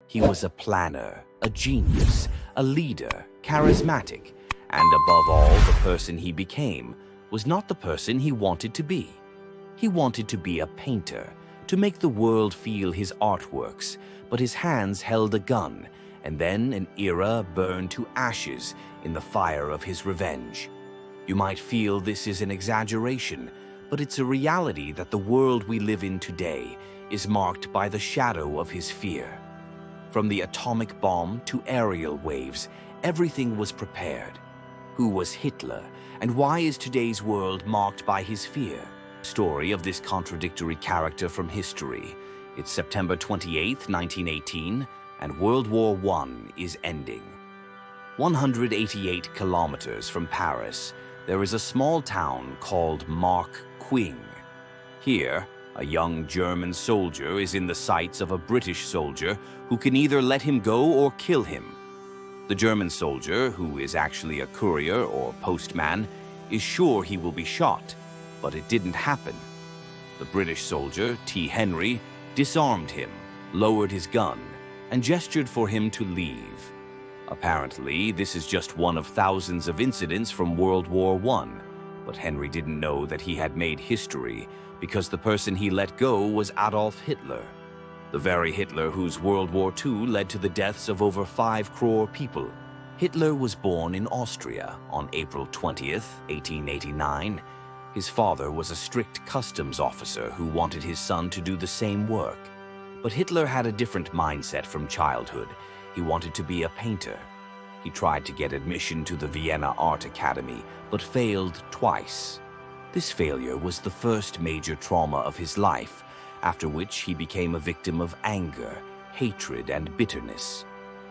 He was a planner, a genius, a leader, charismatic, and above all, the person he became was not the person he wanted to be. He wanted to be a painter, to make the world feel his artworks, but his hands held a gun, and then an era burned to ashes in the fire of his revenge. You might feel this is an exaggeration, but it's a reality that the world we live in today is marked by the shadow of his fear. From the atomic bomb to aerial waves, everything was prepared. Who was Hitler, and why is today's world marked by his fear? Story of this contradictory character from history. It's September 28, 1918, and World War I is ending. 188 kilometers from Paris, there is a small town called Marquing. Here, a young German soldier is in the sights of a British soldier who can either let him go or kill him. The German soldier, who is actually a courier or postman, is sure he will be shot, but it didn't happen. The British soldier, T. Henry, disarmed him, lowered his gun, and gestured for him to leave. Apparently, this is just one of thousands of incidents from World War I, but Henry didn't know that he had made history because the person he let go was Adolf Hitler, the very Hitler whose World War II led to the deaths of over 5 crore people. Hitler was born in Austria on April 20th, 1889. His father was a strict customs officer who wanted his son to do the same work. But Hitler had a different mindset from childhood. He wanted to be a painter. He tried to get admission to the Vienna Art Academy, but failed twice. This failure was the first major trauma of his life, after which he became a victim of anger, hatred, and bitterness.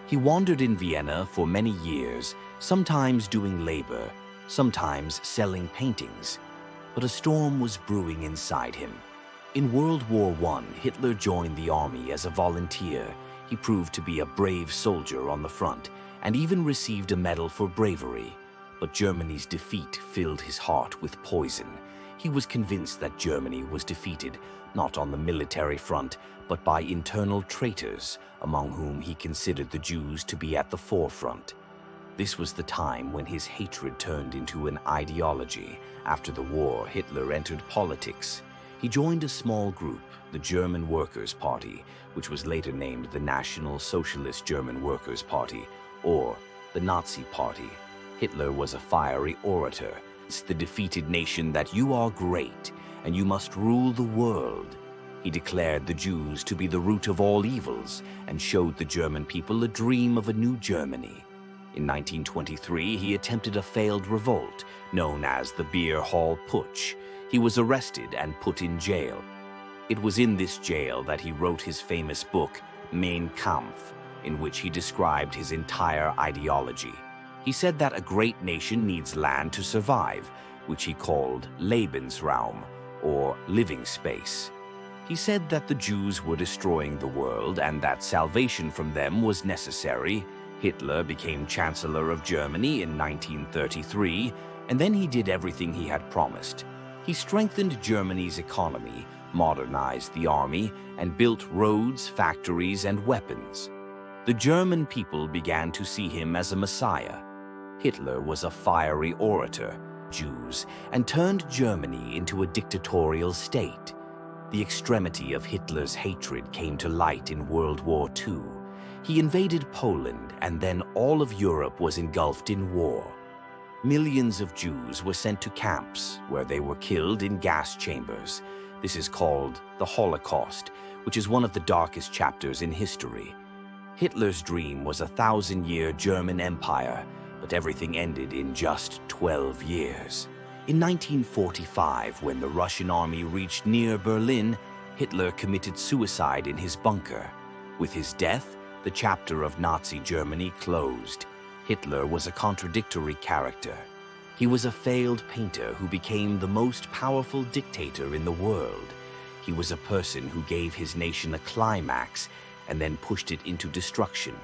He wandered in Vienna for many years, sometimes doing labor, sometimes selling paintings. But a storm was brewing inside him. In World War I, Hitler joined the army as a volunteer. He proved to be a brave soldier on the front, and even received a medal for bravery. But Germany's defeat filled his heart with poison. He was convinced that Germany was defeated, not on the military front, but by internal traitors, among whom he considered the Jews to be at the forefront. This was the time when his hatred turned into an ideology. After the war, Hitler entered politics. He joined a small group, the German Workers' Party, which was later named the National Socialist German Workers' Party, or the Nazi Party. Hitler was a fiery orator. It's the defeated nation that you are great, and you must rule the world. He declared the Jews to be the root of all evils, and showed the German people a dream of a new Germany. In 1923, he attempted a failed revolt, known as the Beer Hall Putsch. He was arrested and put in jail. It was in this jail that he wrote his famous book, Mein Kampf, in which he described his entire ideology. He said that a great nation needs land to survive, which he called Lebensraum, or living space. He said that the Jews were destroying the world and that salvation from them was necessary. Hitler became Chancellor of Germany in 1933, and then he did everything he had promised. He strengthened Germany's economy, modernized the army, and built roads, factories, and weapons. The German people began to see him as a messiah. Hitler was a fiery orator, Jews, and turned Germany into a dictatorial state. The extremity of Hitler's hatred came to light in World War II. He invaded Poland, and then all of Europe was engulfed in war. Millions of Jews were sent to camps, where they were killed in gas chambers. This is called the Holocaust, which is one of the darkest chapters in history. Hitler's dream was a 1,000-year German empire, but everything ended in just 12 years. In 1945, when the Russian army reached near Berlin, Hitler committed suicide in his bunker. With his death, the chapter of Nazi Germany closed. Hitler was a contradictory character. He was a failed painter who became the most powerful dictator in the world. He was a person who gave his nation a climax and then pushed it into destruction.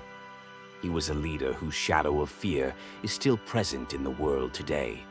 He was a leader whose shadow of fear is still present in the world today.